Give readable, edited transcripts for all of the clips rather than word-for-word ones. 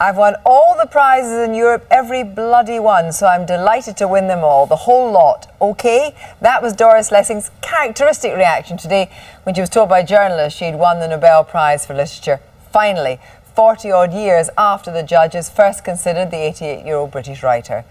I've won all the prizes in Europe, every bloody one, so I'm delighted to win them all, the whole lot. OK? That was Doris Lessing's characteristic reaction today when she was told by journalists she'd won the Nobel Prize for Literature. Finally, 40-odd years after the judges first considered the 88-year-old British writer.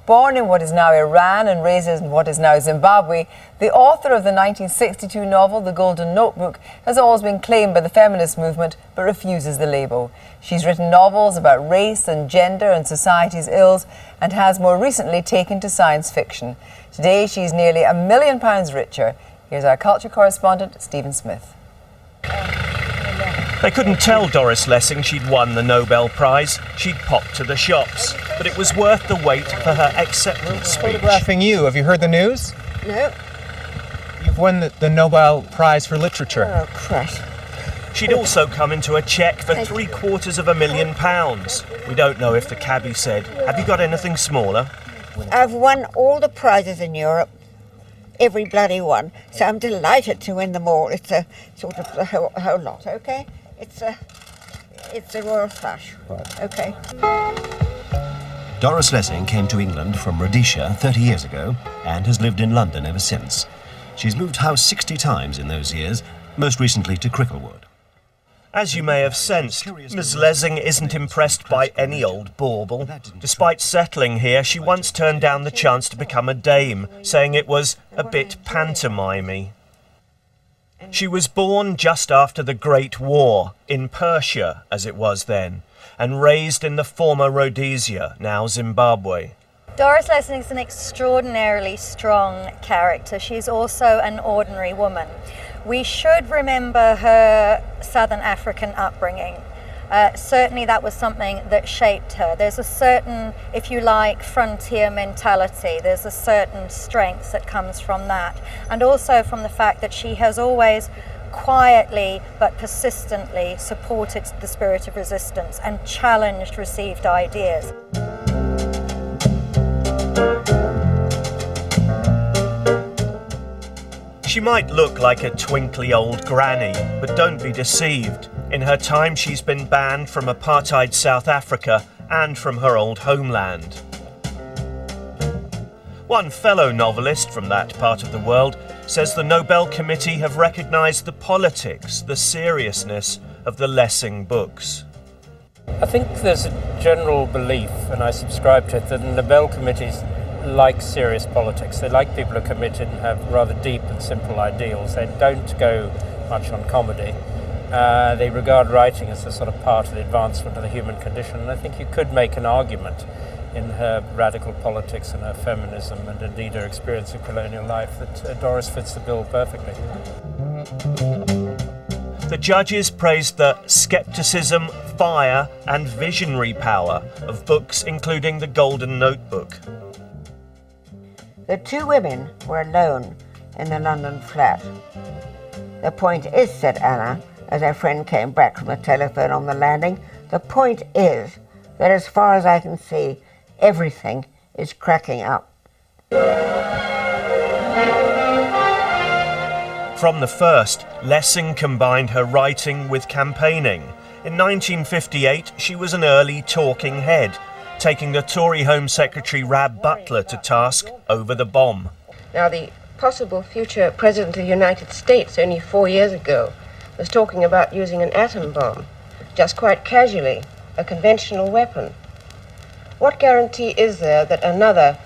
Born in what is now Iran and raised in what is now Zimbabwe, the author of the 1962 novel The Golden Notebook has always been claimed by the feminist movement but refuses the label. She's written novels about race and gender and society's ills and has more recently taken to science fiction. Today she's nearly £1 million richer. Here's our culture correspondent, Stephen Smith. They couldn't tell Doris Lessing she'd won the Nobel Prize. She'd popped to the shops, but it was worth the wait for her acceptance speech. Photographing you. Have you heard the news? No. You've won the Nobel Prize for Literature. Oh, crush. She'd also come into a cheque for £750,000. We don't know if the cabbie said, "Have you got anything smaller?" I've won all the prizes in Europe. Every bloody one. So I'm delighted to win them all. It's a sort of the whole lot, okay? It's a royal flush, okay? Doris Lessing came to England from Rhodesia 30 years ago and has lived in London ever since. She's moved house 60 times in those years, most recently to Cricklewood. As you may have sensed, Ms. Lessing isn't impressed by any old bauble. Despite settling here, she once turned down the chance to become a dame, saying it was a bit pantomimey. She was born just after the Great War, in Persia, as it was then, and raised in the former Rhodesia, now Zimbabwe. Doris Lessing is an extraordinarily strong character. She's also an ordinary woman. We should remember her Southern African upbringing. Certainly that was something that shaped her. There's a certain, if you like, frontier mentality. There's a certain strength that comes from that. And also from the fact that she has always quietly but persistently supported the spirit of resistance and challenged received ideas. She might look like a twinkly old granny, but don't be deceived. In her time, she's been banned from apartheid South Africa and from her old homeland. One fellow novelist from that part of the world says the Nobel Committee have recognised the politics, the seriousness of the Lessing books. I think there's a general belief, and I subscribe to it, that the Nobel Committees like serious politics. They like people who are committed and have rather deep and simple ideals. They don't go much on comedy. They regard writing as a sort of part of the advancement of the human condition, and I think you could make an argument in her radical politics and her feminism and indeed her experience of colonial life that Doris fits the bill perfectly. The judges praised the scepticism, fire and visionary power of books including The Golden Notebook. The two women were alone in the London flat. "The point is," said Anna, as her friend came back from the telephone on the landing, "the point is that as far as I can see, everything is cracking up." From the first, Lessing combined her writing with campaigning. In 1958, she was an early talking head, taking the Tory Home Secretary Rab Butler to task over the bomb. Now, the possible future President of the United States only 4 years ago was talking about using an atom bomb, just quite casually, a conventional weapon. What guarantee is there that another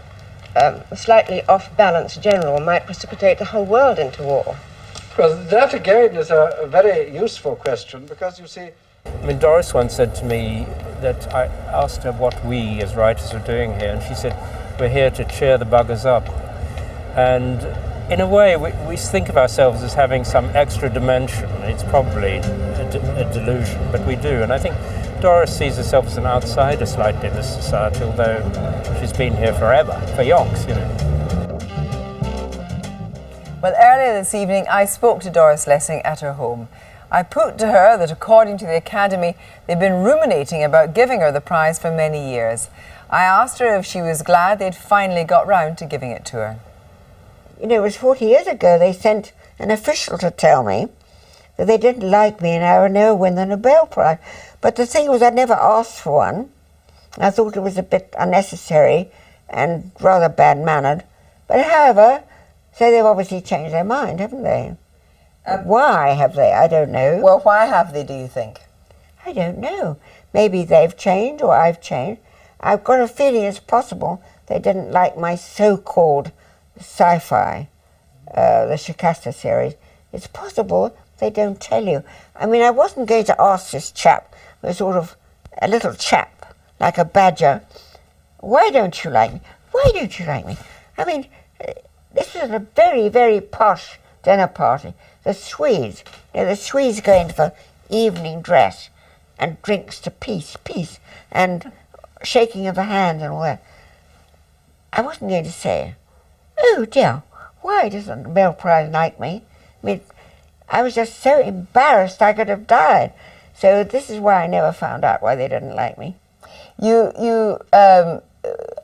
slightly off-balance general might precipitate the whole world into war? Well, that again is a very useful question, because you see, I mean, Doris once said to me that I asked her what we as writers are doing here, and she said, "We're here to cheer the buggers up." And in a way, we think of ourselves as having some extra dimension. It's probably a delusion, but we do. And I think Doris sees herself as an outsider slightly in this society, although she's been here forever, for yonks, you know. Well, earlier this evening, I spoke to Doris Lessing at her home. I put to her that according to the Academy, they've been ruminating about giving her the prize for many years. I asked her if she was glad they'd finally got round to giving it to her. You know, it was 40 years ago they sent an official to tell me that they didn't like me and I would never win the Nobel Prize. But the thing was, I never asked for one. I thought it was a bit unnecessary and rather bad-mannered. But however, so they've obviously changed their mind, haven't they? Why have they? I don't know. Well, why have they, do you think? I don't know. Maybe they've changed or I've changed. I've got a feeling it's possible they didn't like my so-called sci-fi, the Shikasta series. It's possible they don't tell you. I mean, I wasn't going to ask this chap, who was sort of a little chap, like a badger, why don't you like me? Why don't you like me? I mean, this was a very, very posh dinner party. The Swedes, the Swedes go in for evening dress and drinks to peace, and shaking of the hand and all that. I wasn't going to say, oh dear, why doesn't the Nobel Prize like me? I mean, I was just so embarrassed I could have died. So this is why I never found out why they didn't like me. You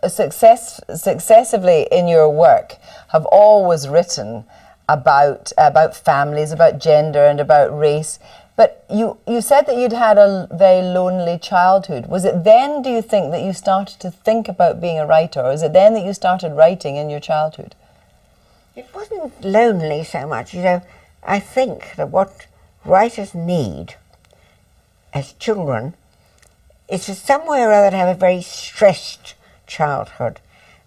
successively in your work have always written about families, about gender and about race. But you said that you'd had a very lonely childhood. Was it then, do you think, that you started to think about being a writer, or is it then that you started writing in your childhood? It wasn't lonely so much. You know, I think that what writers need as children is to somewhere or other to have a very stressed childhood,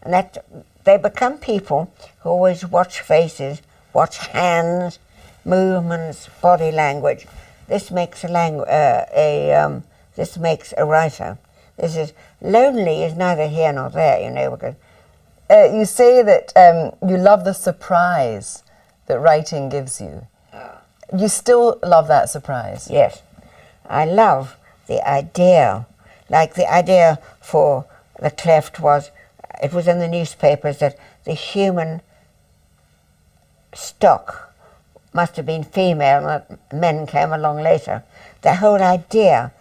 and that they become people who always watch faces, watch hands, movements, body language. This makes this makes a writer. This is lonely is neither here nor there, you know, because you say that you love the surprise that writing gives you. You still love that surprise? Yes. I love the idea. Like the idea for the cleft was, it was in the newspapers that the human stock must have been female and that men came along later. The whole idea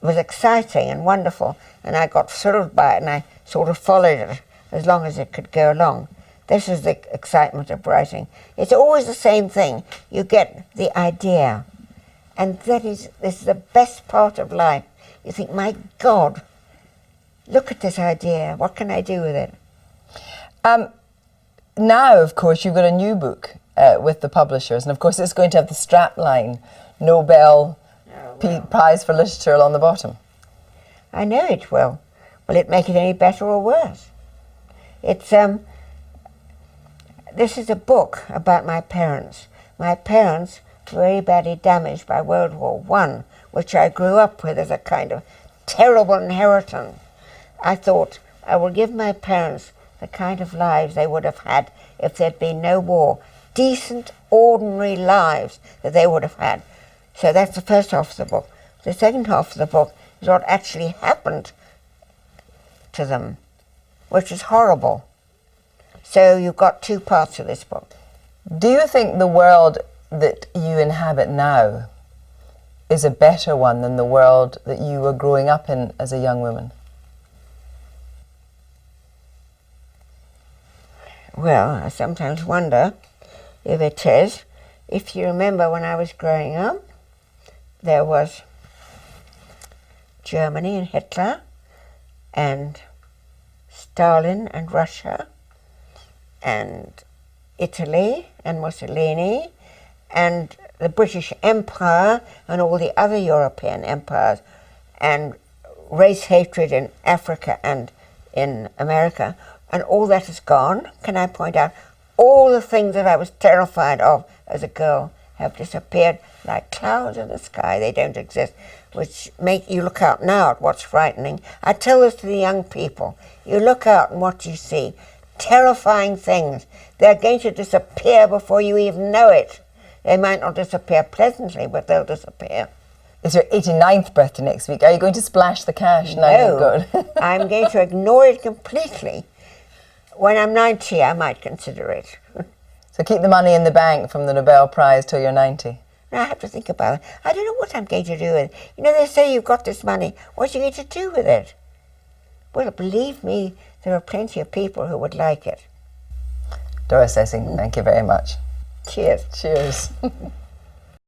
was exciting and wonderful, and I got thrilled by it and I sort of followed it as long as it could go along. This is the excitement of writing. It's always the same thing. You get the idea, and this is the best part of life. You think, my God, look at this idea. What can I do with it? Now, of course, you've got a new book with the publishers, and of course it's going to have the strapline, Nobel Prize for Literature on the bottom. I know it will. Will it make it any better or worse? It's this is a book about my parents. My parents were very badly damaged by World War I, which I grew up with as a kind of terrible inheritance. I thought, I will give my parents the kind of lives they would have had if there'd been no war. Decent, ordinary lives that they would have had. So that's the first half of the book. The second half of the book is what actually happened to them, which is horrible. So you've got two parts of this book. Do you think the world that you inhabit now is a better one than the world that you were growing up in as a young woman? Well, I sometimes wonder if it is. If you remember when I was growing up, there was Germany and Hitler and Stalin and Russia and Italy and Mussolini and the British Empire and all the other European empires, and race hatred in Africa and in America, and all that is gone. Can I point out all the things that I was terrified of as a girl have disappeared like clouds in the sky. They don't exist, which make you look out now at what's frightening. I tell this to the young people. You look out and what you see. Terrifying things. They're going to disappear before you even know it. They might not disappear pleasantly, but they'll disappear. It's your 89th birthday next week. Are you going to splash the cash now? No, I'm going to ignore it completely. When I'm 90, I might consider it. So keep the money in the bank from the Nobel Prize till you're 90. I have to think about it. I don't know what I'm going to do with it. You know, they say you've got this money. What are you going to do with it? Well, believe me, there are plenty of people who would like it. Doris Lessing, thank you very much. Cheers. Cheers.